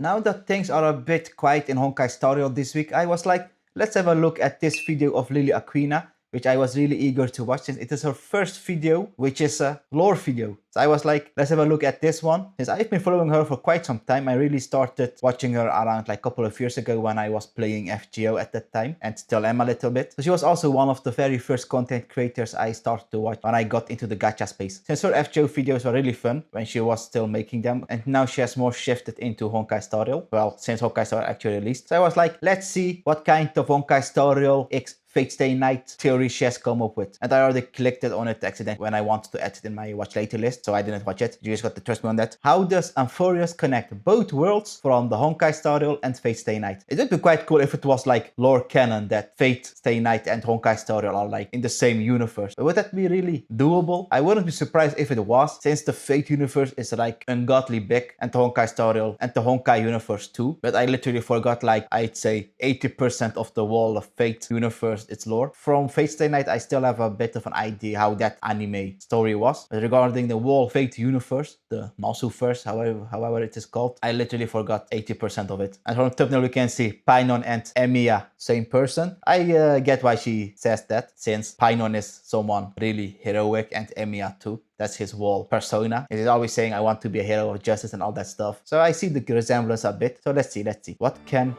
Now that things are a bit quiet in Honkai Star Rail this week, I was like, let's have a look at this video of Lily Aquina, which I was really eager to watch since it is her first video, which is a lore video. So I was like, let's have a look at this one. Since I've been following her for quite some time, I really started watching her around like a couple of years ago when I was playing FGO at that time and still am a little bit. So she was also one of the very first content creators I started to watch when I got into the gacha space. Since her FGO videos were really fun when she was still making them, and now she has more shifted into Honkai Star Rail. Well, since Honkai Star Rail actually released. So I was like, let's see what kind of Honkai Star Rail X Fate Stay Night theory she has come up with. And I already clicked it on it accidentally when I wanted to add it in my watch later list, so I didn't watch it. You just got to trust me on that. How does Amphoreus connect both worlds from the Honkai Star Rail and Fate Stay Night? It would be quite cool if it was like lore canon that Fate Stay Night and Honkai Star Rail are like in the same universe. But would that be really doable? I wouldn't be surprised if it was, since the Fate universe is like ungodly big, and the Honkai Star Rail and the Honkai universe too. But I literally forgot like I'd say 80% of the wall of Fate universe its lore. From Fate Stay Night, I still have a bit of an idea how that anime story was. But regarding the wall Fate universe, the Masuverse, however it is called, I literally forgot 80% of it. And from the thumbnail we can see Painon and Emiya, same person. I get why she says that, since Painon is someone really heroic and Emiya too. That's his whole persona. He's always saying, I want to be a hero of justice and all that stuff. So I see the resemblance a bit. So let's see. What can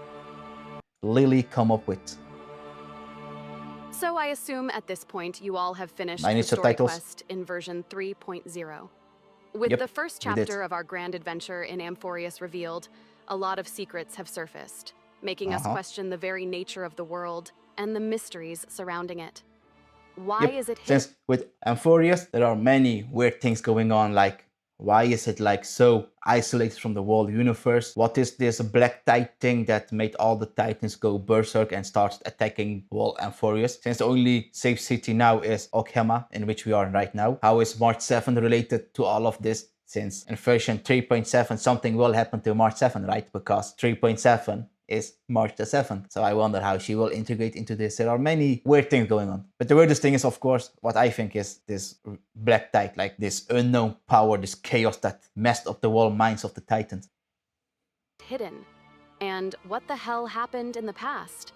Lily come up with? So I assume at this point you all have finished I need the story subtitles. quest in version 3.0. With Yep, the first we did. chapter of our grand adventure in Amphoreus revealed, a lot of secrets have surfaced, making us question the very nature of the world and the mysteries surrounding it. Why Yep, is it hidden? since with Amphoreus, there are many weird things going on, like why is it like so isolated from the whole universe? What is this black tide thing that made all the titans go berserk and started attacking whole Amphoreus? Since the only safe city now is Okhema, in which we are right now. How is March 7 related to all of this? Since in version 3.7 something will happen to March 7, right? Because 3.7 is March the 7th. So I wonder how she will integrate into this. There are many weird things going on. But the weirdest thing is, of course, what I think is this black tide, like this unknown power, this chaos that messed up the whole minds of the Titans. Hidden. And what the hell happened in the past?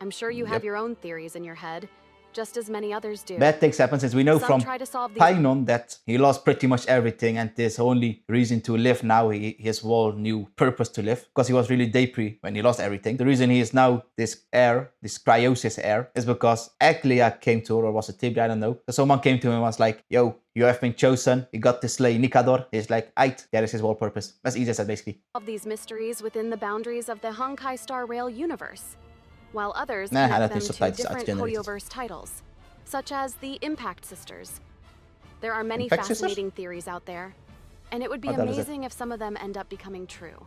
I'm sure you have your own theories in your head, just as many others do. Bad things happen, since we know Some from try to solve these Painon that he lost pretty much everything, and his only reason to live now, his whole new purpose to live, because he was really depre when he lost everything. The reason he is now this heir, this cryosis heir, is because Aglia came to her, or was it Tibia, I don't know. So someone came to him and was like, yo, you have been chosen, you got to slay Nikador. He's like, aight, that is his whole purpose. As easy as that, basically. Solve these mysteries within the boundaries of the Honkai Star Rail universe, while others Nah, I connect don't them need to subtitles, different generated. Hoyoverse titles, such as the Impact Sisters. There are many Impact Sisters? fascinating theories out there, and it would be What the hell is it? amazing if some of them end up becoming true.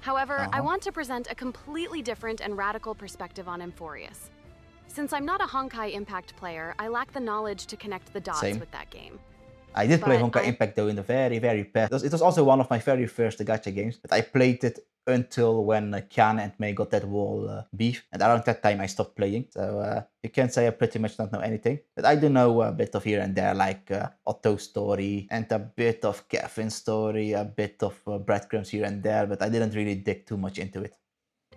However, I want to present a completely different and radical perspective on Amphoreus. Since I'm not a Honkai Impact player, I lack the knowledge to connect the dots Same. with that game. I did play But Honkai I- Impact though in the very past. It was also one of my very first gacha games, but I played it until when Kiana and May got that whole beef, and around that time I stopped playing. So you can say I pretty much don't know anything, but I do know a bit of here and there, like Otto's story and a bit of Kevin's story, a bit of breadcrumbs here and there, but I didn't really dig too much into it.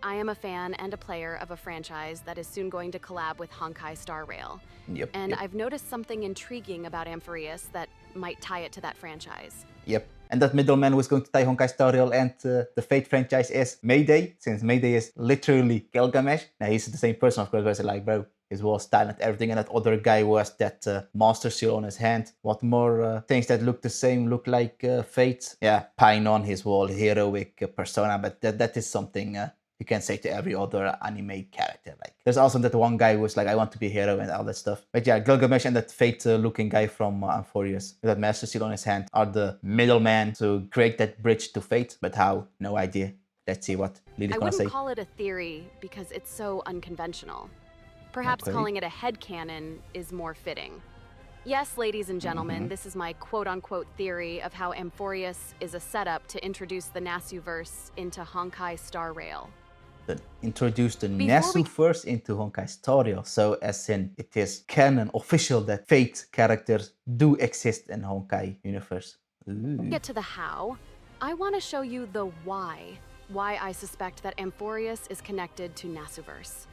I am a fan and a player of a franchise that is soon going to collab with Honkai Star Rail. Yep. And yep. I've noticed something intriguing about Amphoreus that might tie it to that franchise. Yep. And that middleman who is going to tie Honkai Star Rail and the Fate franchise is Mayday, since Mayday is literally Gilgamesh. Now he's the same person, of course, but it's like, bro, his whole style and everything, and that other guy was that master seal on his hand. What more things that look the same, look like Fate? Yeah, Painon, his whole heroic persona, but that is something you can say to every other anime character. Like, there's also that one guy who was like, I want to be a hero and all that stuff. But yeah, Gilgamesh and that Fate-looking guy from Amphoreus with that master seal on his hand are the middleman to create that bridge to Fate. But how? No idea. Let's see what Lily's I gonna say. wouldn't call it a theory because it's so unconventional. Perhaps Okay. calling it a headcanon is more fitting. Yes, ladies and gentlemen, this is my quote-unquote theory of how Amphoreus is a setup to introduce the Nasuverse into Honkai Star Rail. Introduce the Before we- Nesu first into Honkai Star Rail, so as in it is canon official that Fate characters do exist in Honkai universe. Ooh. Get to the how. I want to show you the why. why I suspect that Amphoreus is connected to Nasuverse.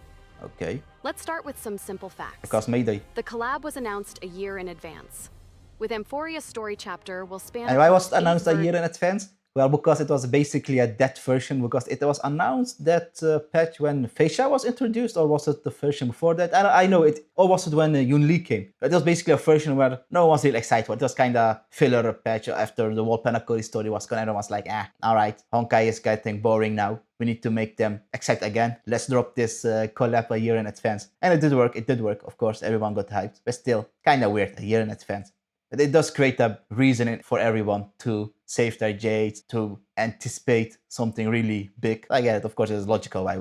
Okay. Let's start with some simple facts. Because Mayday. The collab was announced a year in advance. With Amphoreus' story chapter will span. And why was it announced a year in advance? Well, because it was basically a dead version, because it was announced that patch when Feisha was introduced, or was it the version before that? I know it, or was it when Yunli came? It was basically a version where no one was really excited for. It was kind of filler patch after the World Panacori story was gone. Everyone was like, alright, Honkai is getting boring now. We need to make them excite again. Let's drop this collab a year in advance. And it did work, of course, everyone got hyped. But still, kind of weird, a year in advance. But it does create a reason for everyone to save their jades, to anticipate something really big. I get it, of course, it's logical why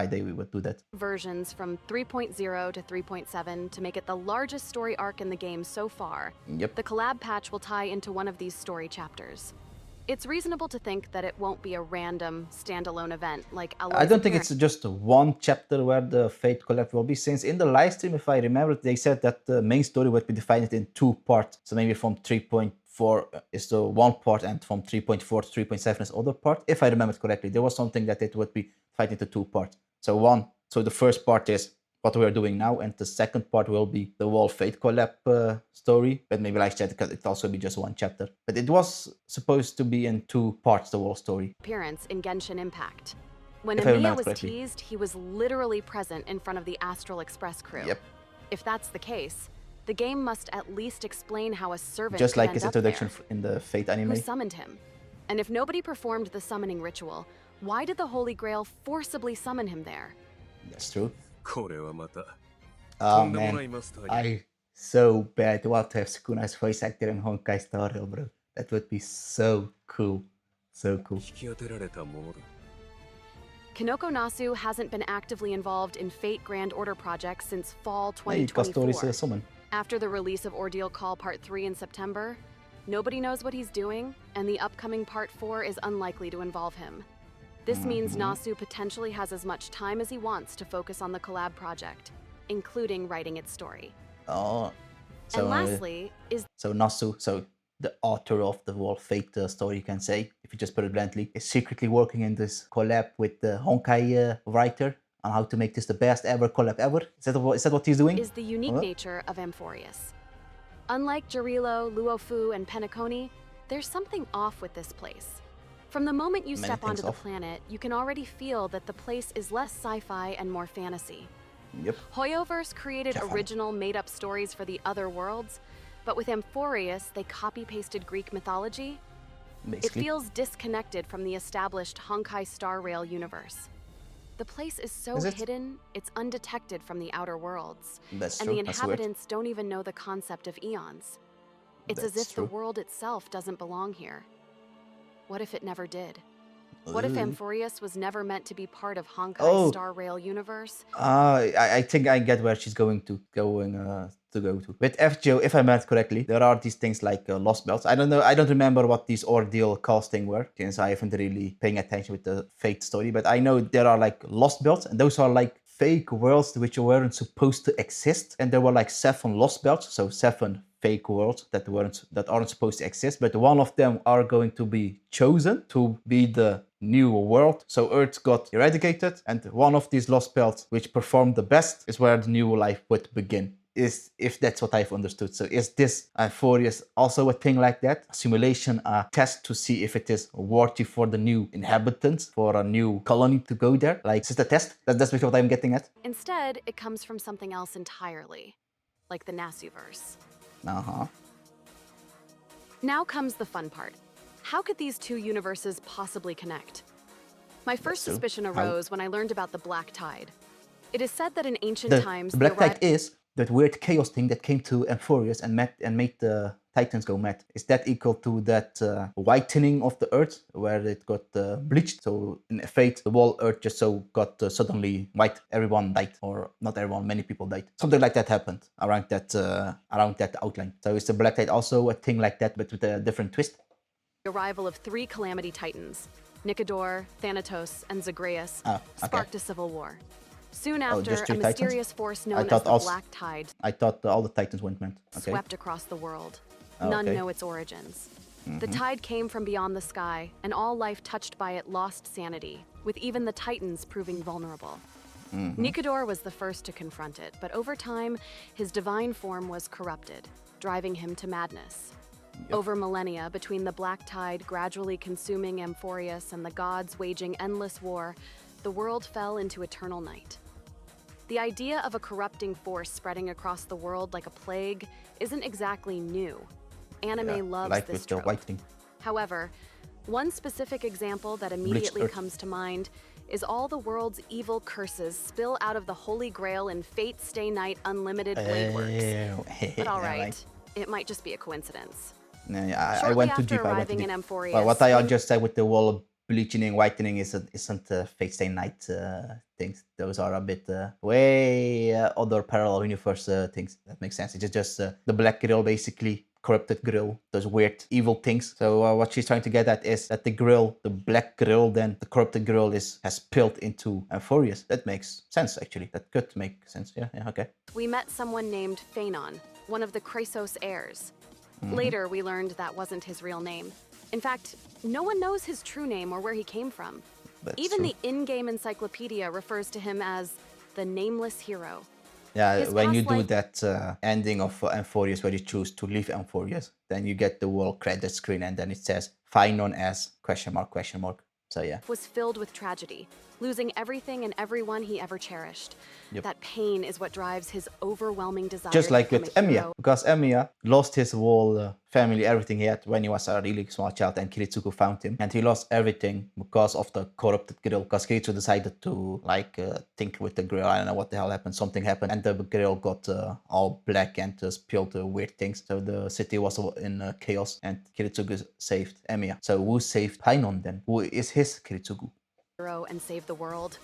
they would do that. Versions from 3.0 to 3.7 to make it the largest story arc in the game so far. Yep. The collab patch will tie into one of these story chapters. It's reasonable to think that it won't be a random standalone event like Aloy's I don't think it's just one chapter where the Fate collab will be, since in the live stream, if I remember, they said that the main story would be divided in 2 parts. So maybe from 3.4 is the one part, and from 3.4 to 3.7 is the other part. If I remember correctly, there was something that it would be divided into 2 parts. So the first part is what we are doing now, and the second part will be the whole Fate collab story. But maybe like I said, it also be just one chapter. But it was supposed to be in 2 parts, the whole story. Appearance in Genshin Impact. When If I Emiya remember was correctly. teased, he was literally present in front of the Astral Express crew. Yep. If that's the case, the game must at least explain how a servant Just could like end his up introduction there. in the Fate anime. Who summoned him? And if nobody performed the summoning ritual, why did the Holy Grail forcibly summon him there? That's true. これはまた Oh とんでもな man, いマスターに I so bad want to have Sukuna's voice actor in Honkai Star Rail, bro. That would be so cool. So cool. 引き当てられたものだ Kinoko Nasu hasn't been actively involved in Fate Grand Order projects since fall Hey, because stories 2024. summon. After the release of Ordeal Call Part 3 in September, nobody knows what he's doing, and the upcoming Part 4 is unlikely to involve him. This means Nasu potentially has as much time as he wants to focus on the collab project, including writing its story. Oh, so And lastly, is so Nasu, so the author of the whole Fate story, you can say, if you just put it bluntly, is secretly working in this collab with the Honkai writer on how to make this the best ever collab ever. Is that what he's doing? is the unique Huh? nature of Amphoreus. Unlike Jarilo, Luofu, and Penacony, there's something off with this place. From the moment you Many step things onto the off. planet, you can already feel that the place is less sci-fi and more fantasy. Yep. Hoyoverse created Definitely. original made-up stories for the other worlds, but with Amphoreus, they copy-pasted Greek mythology. It Basically. feels disconnected from the established Honkai Star Rail universe. The place is so Is it? hidden, it's undetected from the outer worlds. That's And true. the That's weird. inhabitants don't even know the concept of eons. It's as That's if true. the world itself doesn't belong here. What if it never did? What if Ooh. Amphoreus was never meant to be part of Honkai Oh. Star Rail universe? I think I get where she's going to go to. With FGO, if I remember correctly, there are these things like lost belts. I don't know. I don't remember what these ordeal casting were, since I haven't really paying attention with the Fate story. But I know there are like lost belts, and those are like fake worlds which weren't supposed to exist. And there were like 7 lost belts, so 7 fake worlds that aren't supposed to exist. But one of them are going to be chosen to be the new world. So Earth got eradicated, and one of these lost belts which performed the best is where the new life would begin. If that's what I've understood. So is this Amphoreus also a thing like that? A simulation, a test to see if it is worthy for the new inhabitants, for a new colony to go there? Like, is this a test? That's what I'm getting at? Instead, it comes from something else entirely, like the Nasuverse. Uh-huh. Now comes the fun part. How could these two universes possibly connect? My first true. suspicion How? arose when I learned about the Black Tide. It is said that in ancient The times, Black Tide is that weird chaos thing that came to Amphoreus and made the Titans go mad. Is that equal to that whitening of the Earth, where it got bleached? So in Fate, the whole Earth just got suddenly white. Everyone died, or not everyone, many people died. Something like that happened around that outline. So is the Black Tide also a thing like that, but with a different twist? the arrival of 3 Calamity Titans, Nicodor, Thanatos, and Zagreus, Ah, okay. sparked a civil war. Soon Oh, after, just a 3 Titans? mysterious force known as thought the also- Black Tide I thought all the Titans went mad. Okay. swept across the world. Oh, None okay. know its origins. The tide came from beyond the sky, and all life touched by it lost sanity, with even the Titans proving vulnerable. Nikador was the first to confront it, but over time, his divine form was corrupted, driving him to madness. Over millennia, between the black tide gradually consuming Amphoreus and the gods waging endless war, the world fell into eternal night. The idea of a corrupting force spreading across the world like a plague isn't exactly new. Anime loves like this with the trope. white thing. However, one specific example that immediately Earth. comes to mind is all the world's evil curses spill out of the Holy Grail in Fate Stay Night Unlimited Blade Works. But all right, it might just be a coincidence. I Shortly went too after deep. I went too arriving in deep. Amphoreus, Well, what I just said with the wall bleaching, whitening isn't Fate Stay Night things. Those are a bit way other parallel universe things. That makes sense. It's just the black grill, basically corrupted grill, those weird evil things. So what she's trying to get at is that the grill, the black grill, then the corrupted grill has spilled into Amphoreus. That makes sense, actually. That could make sense. Yeah, okay. we met someone named Phanon, one of the Chrysos heirs. Later, we learned that wasn't his real name. In fact, no one knows his true name or where he came from. That's Even true. the in-game encyclopedia refers to him as the Nameless Hero. Yeah, His when you past do life- that ending of Amphoreus where you choose to leave Amphoreus, then you get the wall credit screen and then it says Phanon as question mark. So yeah. Was filled with tragedy, losing everything and everyone he ever cherished. Yep. That pain is what drives his overwhelming desire Just to like become with a Emiya, hero. because Emiya lost his whole family, everything he had when he was a really small child, and Kiritsugu found him, and he lost everything because of the corrupted grill. Because Kiritsugu decided to tinker with the grill. I don't know what the hell happened. Something happened, and the grill got all black and spilled weird things. So the city was in chaos, and Kiritsugu saved Emiya. So who saved Painon then? Who is his Kiritsugu? Hero and save the world.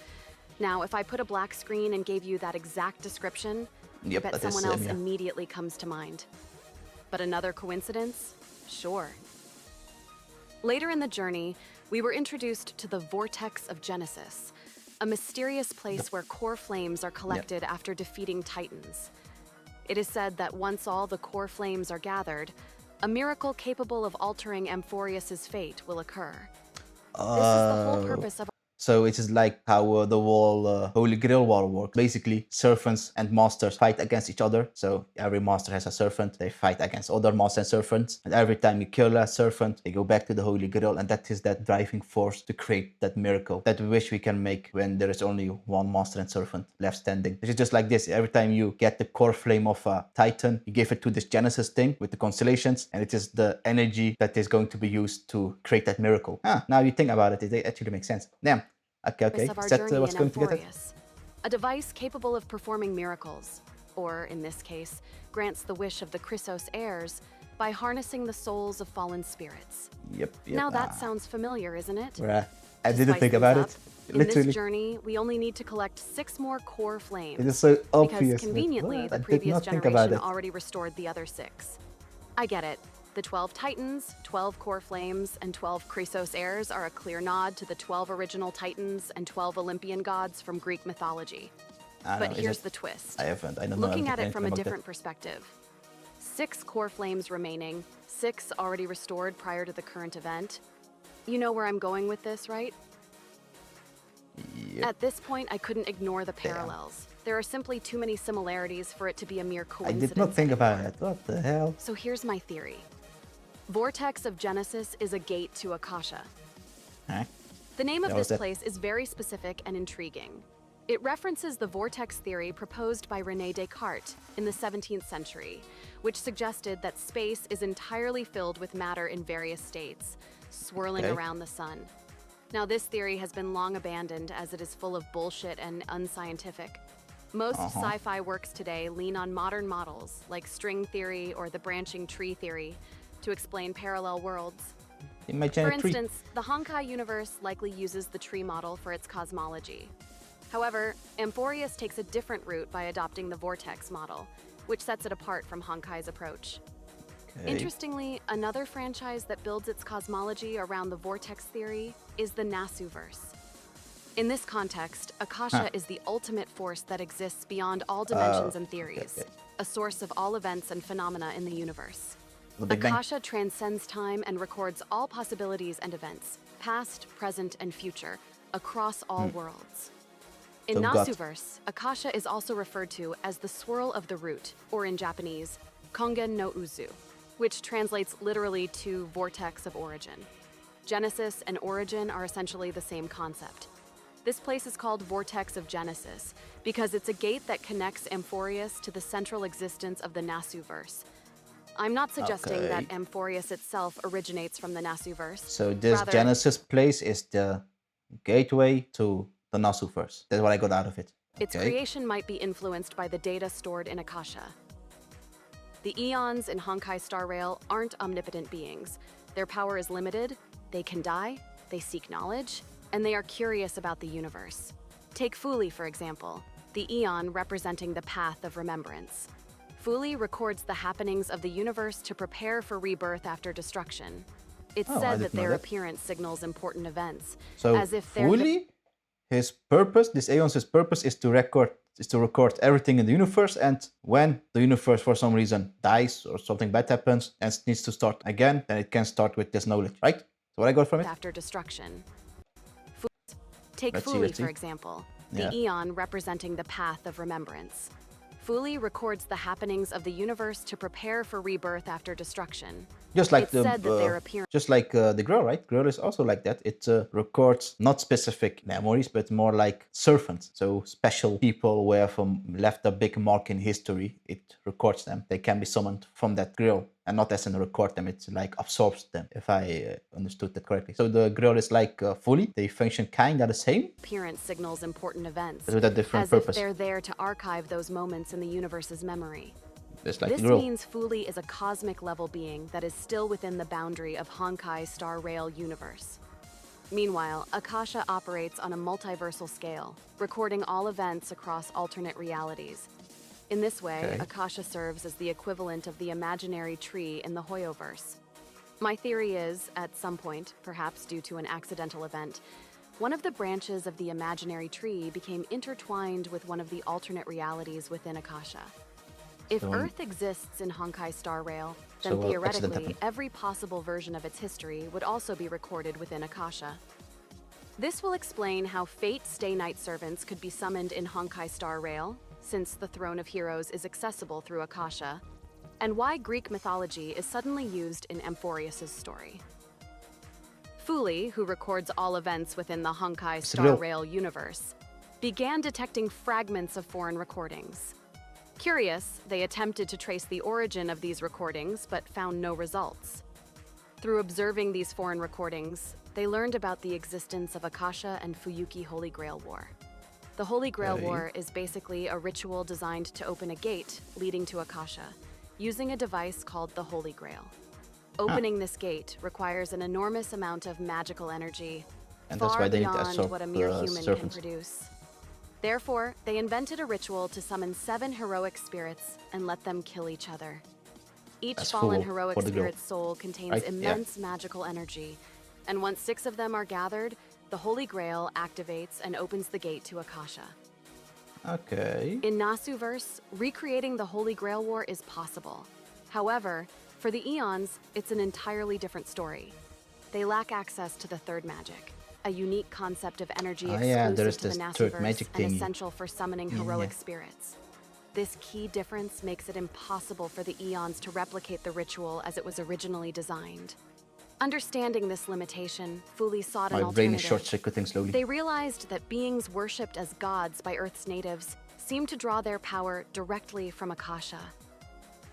Now, if I put a black screen and gave you that exact description, Yep, I bet that is someone else Emiya. immediately comes to mind. But another coincidence? Sure. Later in the journey, we were introduced to the Vortex of Genesis, a mysterious place where core flames are collected after defeating Titans. It is said that once all the core flames are gathered, a miracle capable of altering Amphoreus's fate will occur. This is the whole purpose of So it is like how the whole Holy Grail war works. Basically, servants and masters fight against each other. So every master has a servant. They fight against other masters and servants. And every time you kill a servant, they go back to the Holy Grail. And that is that driving force to create that miracle that we wish we can make when there is only one master and servant left standing. It's just like this. Every time you get the core flame of a Titan, you give it to this Genesis thing with the constellations. And it is the energy that is going to be used to create that miracle. Now you think about it, it actually makes sense. Damn. Okay. of our Is that journey what's in going to get it? Amphoreus. A device capable of performing miracles, or in this case, grants the wish of the Chrysos heirs by harnessing the souls of fallen spirits. Yep. Now that sounds familiar, isn't it? Bruh, I To didn't spice think things about up, it. In Literally. this journey, we only need to collect 6 more core flames. It is so obvious. Because but conveniently, what? the I did previous not think about generation it. already restored the other 6. I get it. The 12 Titans, 12 core flames, and 12 Chrysos heirs are a clear nod to the 12 original Titans and 12 Olympian gods from Greek mythology. I don't But know, is here's it- the twist. I don't know. Looking at it anything from a about that. different perspective. 6 core flames remaining, 6 already restored prior to the current event. You know where I'm going with this, right? Yep. At this point, I couldn't ignore the parallels. There are simply too many similarities for it to be a mere I coincidence. did not think about anymore. it. What the hell? So here's my theory. Vortex of Genesis is a gate to Akasha. Huh? The name of What was this that? place is very specific and intriguing. It references the vortex theory proposed by René Descartes in the 17th century, which suggested that space is entirely filled with matter in various states, swirling Okay. around the sun. Now, this theory has been long abandoned as it is full of bullshit and unscientific. Most sci-fi works today lean on modern models like string theory or the branching tree theory to explain parallel worlds. Imagine For a tree. instance, the Honkai universe likely uses the tree model for its cosmology. However, Amphoreus takes a different route by adopting the vortex model, which sets it apart from Honkai's approach. Okay. Interestingly, another franchise that builds its cosmology around the vortex theory is the Nasuverse. In this context, Akasha is the ultimate force that exists beyond all dimensions and theories, okay. a source of all events and phenomena in the universe. The Big Bang. Akasha transcends time and records all possibilities and events, past, present, and future, across all worlds. In So God. Nasuverse, Akasha is also referred to as the swirl of the root, or in Japanese, Kongen no Uzu, which translates literally to vortex of origin. Genesis and origin are essentially the same concept. This place is called Vortex of Genesis because it's a gate that connects Amphoreus to the central existence of the Nasuverse. I'm not suggesting that Amphoreus itself originates from the Nasuverse. So this Rather, Genesis place is the gateway to the Nasuverse. That's what I got out of it. its creation might be influenced by the data stored in Akasha. The Eons in Honkai Star Rail aren't omnipotent beings. Their power is limited, they can die, they seek knowledge, and they are curious about the universe. Take Fuli, for example, the Eon representing the path of remembrance. Fuli records the happenings of the universe to prepare for rebirth after destruction. It's said that their appearance signals important events, So as if they're fully, his purpose, this Aeon's purpose is to record everything in the universe, and when the universe for some reason dies or something bad happens and needs to start again, then it can start with this knowledge, right? So what I got from it? after destruction. Take Let's Fuli, see. for example, the Eon representing the path of remembrance. Fuli records the happenings of the universe to prepare for rebirth after destruction. Just like It's said that their appearance the Grail, right? Grail is also like that. It records not specific memories, but more like servants. So special people who have left a big mark in history. It records them. They can be summoned from that Grail, and not as in record them. It's like absorbs them, if I understood that correctly. So the Grail is like fully. They function kind of the same. appearance signals important events, But with a different as purpose. if they're there to archive those moments in the universe's memory. Just like This the Grail. means Fuli is a cosmic level being that is still within the boundary of Honkai Star Rail universe. Meanwhile, Akasha operates on a multiversal scale, recording all events across alternate realities. In this way, Akasha serves as the equivalent of the imaginary tree in the Hoyoverse. My theory is, at some point, perhaps due to an accidental event, one of the branches of the imaginary tree became intertwined with one of the alternate realities within Akasha. If Earth exists in Honkai Star Rail, then theoretically, every possible version of its history would also be recorded within Akasha. This will explain how Fate Stay Night servants could be summoned in Honkai Star Rail, since the Throne of Heroes is accessible through Akasha, and why Greek mythology is suddenly used in Amphoreus' story. Fuli, who records all events within the Honkai Star Rail universe, began detecting fragments of foreign recordings. Curious, they attempted to trace the origin of these recordings, but found no results. Through observing these foreign recordings, they learned about the existence of Akasha and Fuyuki Holy Grail War. The Holy Grail War is basically a ritual designed to open a gate leading to Akasha, using a device called the Holy Grail. Opening this gate requires an enormous amount of magical energy, And that's far why they need to beyond absorb what a mere human servants. can produce. Therefore, they invented a ritual to summon 7 heroic spirits and let them kill each other. Each That's fallen cool heroic for the girl. spirit's soul contains Right? Yeah. immense magical energy, and once 6 of them are gathered, the Holy Grail activates and opens the gate to Akasha. Okay. In Nasuverse, recreating the Holy Grail War is possible. However, for the Eons, it's an entirely different story. They lack access to the third magic, a unique concept of energy exclusive there is to the this third Nasuverse magic and thingy. essential for summoning heroic spirits. This key difference makes it impossible for the Eons to replicate the ritual as it was originally designed. Understanding this limitation, Fuli sought an My brain is alternative. short-circuiting slowly. They realized that beings worshipped as gods by Earth's natives seemed to draw their power directly from Akasha.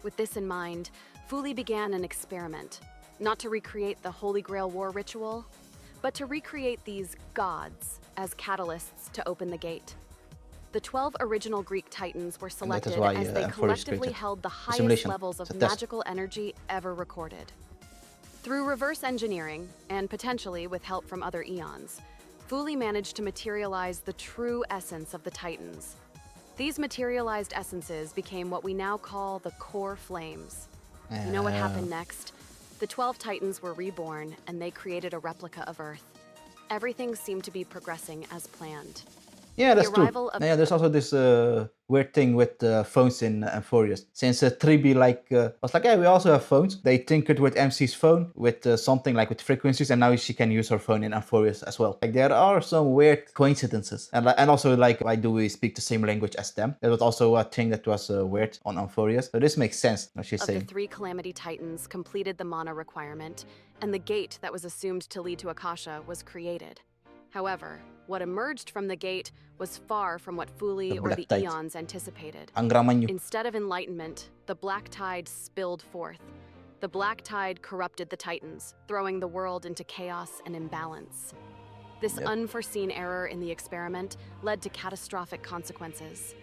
With this in mind, Fuli began an experiment, not to recreate the Holy Grail War ritual, but to recreate these gods as catalysts to open the gate. The 12 original Greek titans were selected why, as they Amphoreus collectively created held the a highest simulation. levels of It's a test. magical energy ever recorded. Through reverse engineering, and potentially with help from other Eons, Fuli managed to materialize the true essence of the Titans. These materialized essences became what we now call the core flames. You know what happened next? The 12 Titans were reborn, and they created a replica of Earth. Everything seemed to be progressing as planned. Yeah, that's true. arrival of- Yeah, there's also this weird thing with phones in Amphoreus. Since 3B was like, yeah, we also have phones. They tinkered with MC's phone with something like with frequencies, and now she can use her phone in Amphoreus as well. Like there are some weird coincidences, and also like why do we speak the same language as them? That was also a thing that was weird on Amphoreus. So this makes sense. What she's of saying. the 3 Calamity Titans completed the mana requirement, and the gate that was assumed to lead to Akasha was created. However, what emerged from the gate was far from what Fuli or the Tide. Eons anticipated. Ang Ramanyu. Instead of enlightenment, the Black Tide spilled forth. The Black Tide corrupted the Titans, throwing the world into chaos and imbalance. This unforeseen error in the experiment led to catastrophic consequences.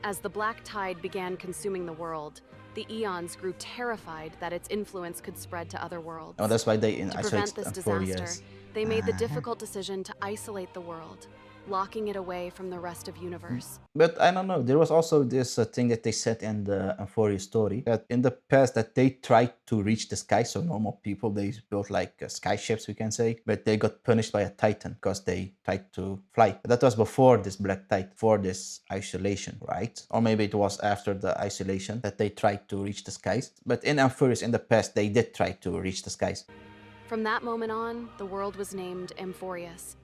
As the Black Tide began consuming the world, the Eons grew terrified that its influence could spread to other worlds. Oh, that's why they To prevent isolated this Amphoreus. disaster, they made the difficult decision to isolate the world, locking it away from the rest of universe. But I don't know, there was also this thing that they said in the Amphoreus story, that in the past that they tried to reach the sky, so normal people, they built like sky ships, we can say, but they got punished by a titan because they tried to fly. But that was before this black tide, for this isolation, right? Or maybe it was after the isolation that they tried to reach the skies. But in Amphoreus in the past, they did try to reach the skies. From that moment on, the world was named Amphoreus,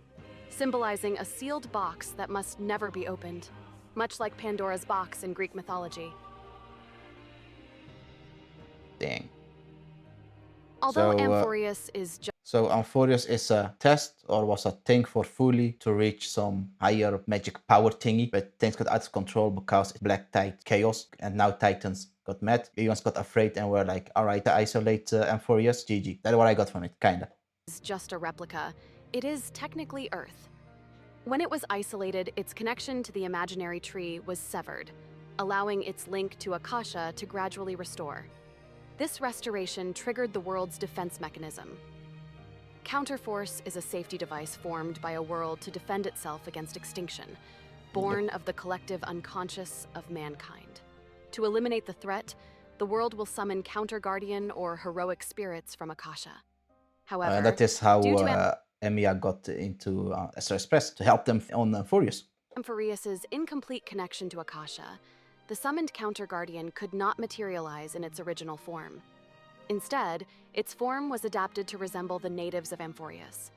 symbolizing a sealed box that must never be opened, much like Pandora's box in Greek mythology. Dang. Although So, Amphoreus is just So Amphoreus is a test or was a thing for Fuli to reach some higher magic power thingy, but things got out of control because it's black tide chaos, and now Titans got mad. Eons got afraid and were like, alright, isolate Amphoreus, GG. That's what I got from it, kinda. just a replica. It is technically Earth. When it was isolated, its connection to the imaginary tree was severed, allowing its link to Akasha to gradually restore. This restoration triggered the world's defense mechanism. Counterforce is a safety device formed by a world to defend itself against extinction, born of the collective unconscious of mankind. To eliminate the threat, the world will summon counter-guardian or heroic spirits from Akasha. However, That is how due to Emiya got into Astral Express to help them on Amphoreus. Amphoreus's incomplete connection to Akasha, the summoned counter-guardian could not materialize in its original form. Instead, its form was adapted to resemble the natives of Amphoreus.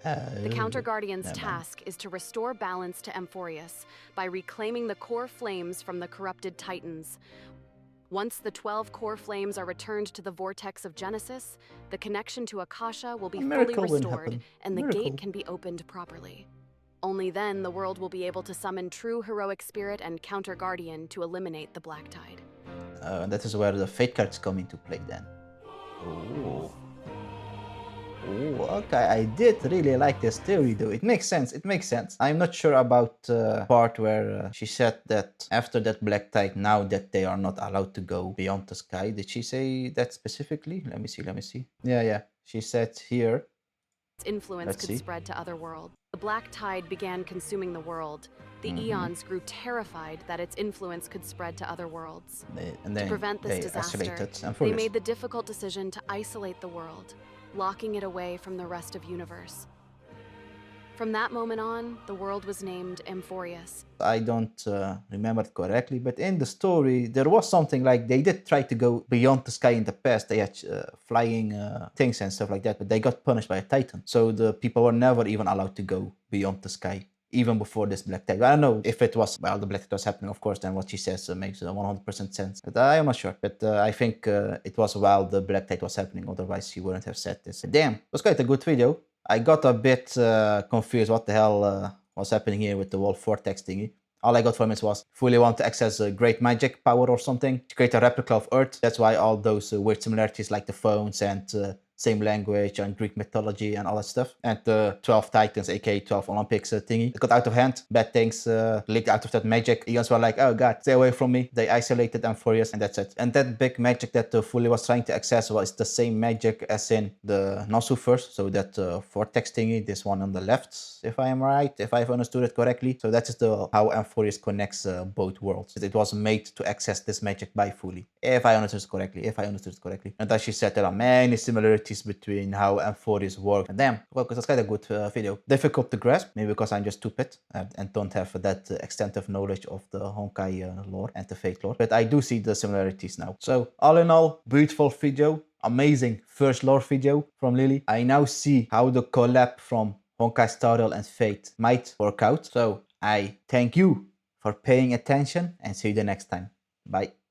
The counter-guardian's task is to restore balance to Amphoreus by reclaiming the core flames from the corrupted Titans. Once the 12 core flames are returned to the vortex of Genesis, the connection to Akasha will be fully restored and the gate can be opened properly. Only then the world will be able to summon true heroic spirit and counter-guardian to eliminate the Black Tide. That is where the fate cards come into play then. Oh. Oh, okay, I did really like this theory though. It makes sense, it makes sense. I'm not sure about the part where she said that after that black tide, now that they are not allowed to go beyond the sky. Did she say that specifically? Let me see. Yeah. She said here. Its influence could spread to other worlds. The Black Tide began consuming the world. The Eons grew terrified that its influence could spread to other worlds. And then to prevent this disaster, they made the difficult decision to isolate the world, locking it away from the rest of universe. From that moment on, the world was named Amphoreus. I don't remember it correctly, but in the story, there was something like they did try to go beyond the sky in the past. They had flying things and stuff like that, but they got punished by a titan. So the people were never even allowed to go beyond the sky, even before this black tide. I don't know if it was, well, the black tide was happening, of course, then what she says makes 100% sense. But I am not sure. But I think it was while the black tide was happening, otherwise she wouldn't have said this. Damn, it was quite a good video. I got a bit confused what the hell was happening here with the wall vortex thingy. All I got from it was fully want to access great magic power or something to create a replica of Earth. That's why all those weird similarities like the phones and same language and Greek mythology and all that stuff. And the 12 Titans, aka 12 Olympics thingy. It got out of hand. Bad things leaked out of that magic. Eons were like, oh god, stay away from me. They isolated Amphoreus and that's it. And that big magic that Fully was trying to access was the same magic as in the Nasu first. So that vortex thingy, this one on the left, if I am right, if I've understood it correctly. So that is how Amphoreus connects both worlds. It was made to access this magic by Fully. If I understood it correctly. And as she said, there are many similarities similarities between how Amphoreus works and them. Well, because that's kind of a good video. Difficult to grasp, maybe because I'm just stupid and don't have that extensive knowledge of the Honkai lore and the Fate lore. But I do see the similarities now. So all in all, beautiful video. Amazing first lore video from Lily. I now see how the collab from Honkai Star Rail and Fate might work out. So I thank you for paying attention and see you the next time. Bye.